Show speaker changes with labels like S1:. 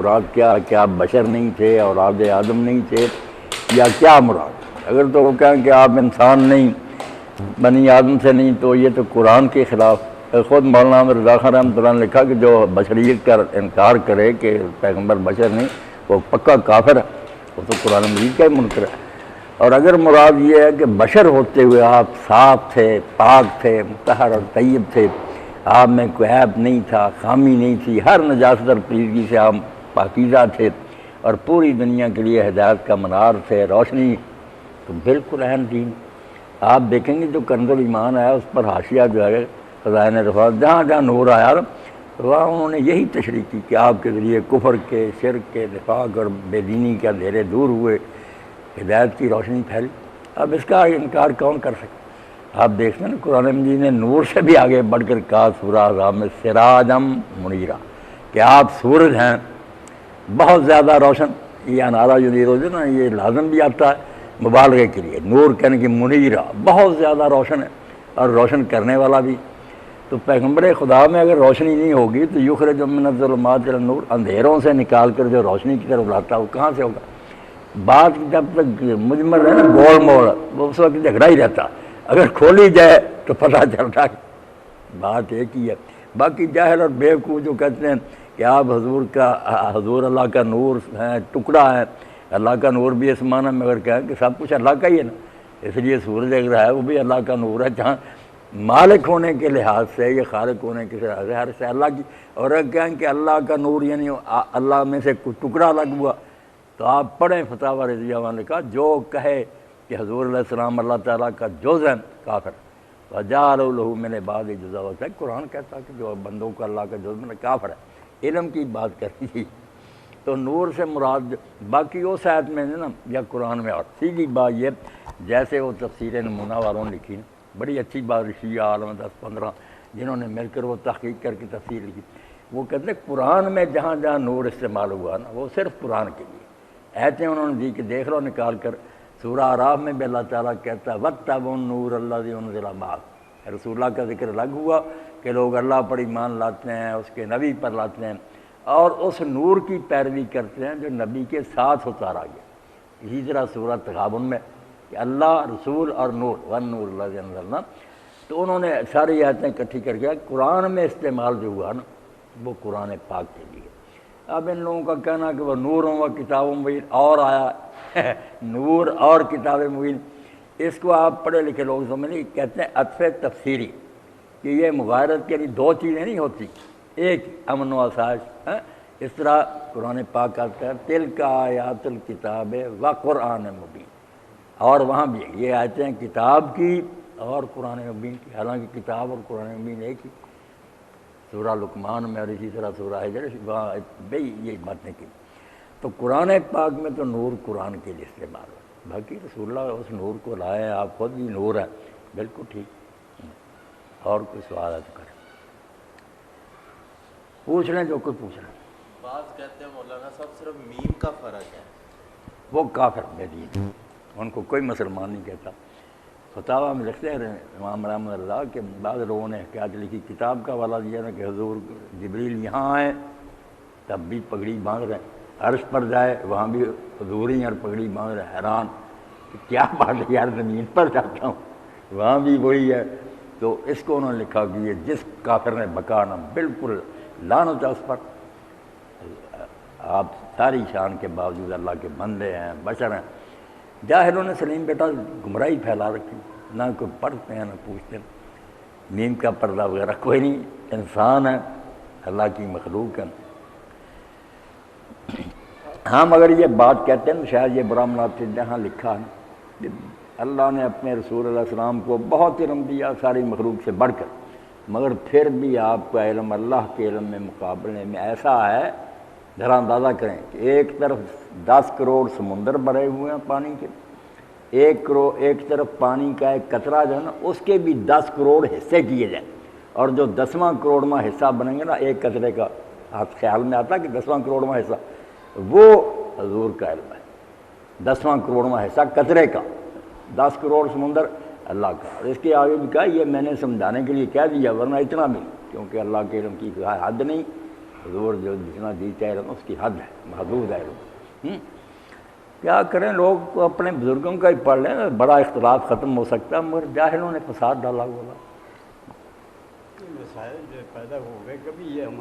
S1: مراد کیا آپ بشر نہیں تھے، اولاد آدم نہیں تھے، یا کیا مراد؟ اگر تو وہ کہیں کہ آپ انسان نہیں، بنی آدم سے نہیں، تو یہ تو قرآن کے خلاف۔ خود مولانا رضا خان رحمۃ اللہ نے لکھا کہ جو بشریت کا انکار کرے کہ پیغمبر بشر نہیں، وہ پکا کافر ہے، وہ تو قرآن مجید کا ہی منکر ہے۔ اور اگر مراد یہ ہے کہ بشر ہوتے ہوئے آپ صاف تھے، پاک تھے، مطہر اور طیب تھے، آپ میں کوئی عیب نہیں تھا، خامی نہیں تھی، ہر نجاست اور پلیدگی سے آپ پاکیزہ تھے اور پوری دنیا کے لیے ہدایت کا منار تھے، روشنی، تو بالکل اہم دین۔ آپ دیکھیں گے جو کنز الایمان آیا اس پر حاشیہ جو ہے خزائن رفعت، جہاں جہاں نور آیا وہاں انہوں نے یہی تشریح کی کہ آپ کے ذریعے کفر کے، شرک کے، نفاق اور بے دینی کے اندھیرے دور ہوئے، ہدایت کی روشنی پھیلی۔ اب اس کا انکار کون کر سکتا؟ آپ دیکھتے ہیں نا قرآن مجید نے نور سے بھی آگے بڑھ کر کہا سورہ احزاب میں سراجم منیرا، کہ آپ سورج ہیں بہت زیادہ روشن۔ یہ انارا جو نیرو جو نا، یہ لازم بھی آتا ہے مبالغے کے لیے، نور کہنے کی منیرا بہت زیادہ روشن ہے اور روشن کرنے والا بھی۔ تو پیغمبر خدا میں اگر روشنی نہیں ہوگی تو یخرج من الظلمات الی النور، اندھیروں سے نکال کر جو روشنی کی طرف لاتا ہے وہ کہاں سے ہوگا؟ بات جب تک مجمل ہے نا، گول موڑ، وہ اس وقت جھگڑا ہی رہتا، اگر کھولی جائے تو پتہ چلتا ہے بات ایک ہی ہے۔ باقی جاہل اور بیوقوف جو کہتے ہیں کہ آپ حضور اللہ کا نور ہیں، ٹکڑا ہے، اللہ کا نور بھی اس معنی میں اگر کہیں کہ سب کچھ اللہ کا ہی ہے نا، اس لیے سورج اگر ہے وہ بھی اللہ کا نور ہے، جہاں مالک ہونے کے لحاظ سے یا خالق ہونے کے لحاظ سے ہر سے اللہ کی، اور اگر کہیں کہ اللہ کا نور یعنی اللہ میں سے کوئی ٹکڑا الگ ہوا، تو آپ پڑھیں فتاوی رضیہ اللہ نے کہا جو کہے کہ حضور علیہ السلام اللہ تعالیٰ کا جز ہے کافر، وَجَعَلُوا لَهُ مِنْ عِبَادِهِ جُزْءًا، ہوتا ہے قرآن کہتا ہے کہ جو بندوں کو اللہ کا جز میں کافر ہے، علم کی بات کرتی تھی۔ تو نور سے مراد باقی اس آیت میں نا یا قرآن میں، اور سیدھی بات یہ جیسے وہ تفسیر نمونہ والوں نے لکھی، بڑی اچھی بات رشیہ عالم 10-15 جنہوں نے مل کر وہ تحقیق کر کے تفسیر لکھی، وہ کہتے ہیں قرآن میں جہاں جہاں نور استعمال ہوا نا وہ صرف قرآن کے لیے ایتیں انہوں نے دی کہ دیکھ لو نکال کر سورہ اعراف میں بھی اللہ تعالیٰ کہتا ہے وَاتَّبُوا النُّورَ الَّذِي أُنزِلَ مَعَهُ، رسول اللہ کا ذکر الگ ہوا کہ لوگ اللہ پر ایمان لاتے ہیں، اس کے نبی پر لاتے ہیں اور اس نور کی پیروی کرتے ہیں جو نبی کے ساتھ اتارا گیا۔ اسی طرح سورہ تغابن میں کہ اللہ، رسول اور نور، وَالنُّورُ الَّذِي أَنزَلْنَا، تو انہوں نے ساری آیتیں اکٹھی کر کے قرآن میں استعمال جو ہوا نا وہ قرآن پاک کے لیے۔ اب ان لوگوں کا کہنا کہ وہ نور و کتاب مبین اور آیا نور اور کتاب مبین، اس کو آپ پڑھے لکھے لوگ سمجھ نہیں، کہتے ہیں عطف تفسیری، کہ یہ مغایرت کے لیے دو چیزیں نہیں ہوتی، ایک امن و آسائش۔ اس طرح قرآن پاک کہتا ہے تلک آیات الکتاب و قرآن مبین، اور وہاں بھی یہ آیتیں ہیں کتاب کی اور قرآن مبین کی، حالانکہ کتاب اور قرآن مبین ایک ہی۔ سورہ لقمان میں اور اسی طرح سورہ حجر وہاں بھی یہ باتیں کی۔ تو قرآن پاک میں تو نور قرآن کے لیے استعمال ہو، باقی رسول اللہ اس نور کو لائے، آپ خود بھی نور ہیں، بالکل ٹھیک۔ اور کوئی سوال ہے تو کریں، پوچھ لیں جو کوئی پوچھ لیں۔
S2: بعض کہتے ہیں مولانا صاحب صرف میم کا فرق ہے،
S1: وہ کافر بے دین، ان کو کوئی مسلمان نہیں کہتا۔ فتاویٰ میں لکھتے ہیں امام رحمۃ اللہ کہ بعض لوگوں نے احتیاط لکھی، کتاب کا حوالہ دیا نا کہ حضور جبریل یہاں آئے تب بھی پگڑی باندھ رہے ہیں، عرش پر جائے وہاں بھی حضور ہی اور پگڑی باندھ رہے ہیں، حیران کہ کیا بات ہے یار، زمین پر جاتا ہوں وہاں بھی وہی ہے۔ تو اس کو انہوں نے لکھا کہ یہ جس کافر نے بکا نا بالکل لعنت ہے اس پر، آپ ساری شان کے باوجود اللہ کے بندے ہیں، بشر ہیں۔ جاہلوں نے سلیم بیٹا گمراہی پھیلا رکھی، نہ کوئی پڑھتے ہیں نہ پوچھتے ہیں، نیم کا پردہ وغیرہ کوئی نہیں، انسان ہے، اللہ کی مخلوق ہے۔ ہاں مگر یہ بات کہتے ہیں شاید یہ برا مناسب، جہاں لکھا ہے اللہ نے اپنے رسول اللہ علیہ السلام کو بہت علم دیا ساری مخلوق سے بڑھ کر، مگر پھر بھی آپ کا علم اللہ کے علم میں مقابلے میں ایسا ہے، ذرا اندازہ کریں کہ ایک طرف 10 کروڑ سمندر بھرے ہوئے ہیں پانی کے، ایک طرف پانی کا ایک قطرہ جو ہے نا اس کے بھی 10 کروڑ حصے کیے جائیں، اور جو 10واں کروڑواں حصہ بنیں گے نا ایک قطرے کا، آپ خیال میں آتا کہ 10واں کروڑواں حصہ وہ حضور کا علم ہے، 10واں کروڑواں حصہ قطرے کا، 10 کروڑ سمندر اللہ کا۔ اور اس کے آگے بھی کہا یہ میں نے سمجھانے کے لیے کہہ دیا، ورنہ اتنا بھی، کیونکہ اللہ کے علم کی حد نہیں، حضور جو جتنا جیتے ہیں اس کی حد ہے، محدود ہے علم۔ کیا کریں، لوگ تو اپنے بزرگوں کا ہی پڑھ لیں، بڑا اختلاف ختم ہو سکتا ہے، مگر جاہلوں نے فساد ڈالا ہوا۔
S3: مسائل جو پیدا ہو گئے کبھی یہ ہمارے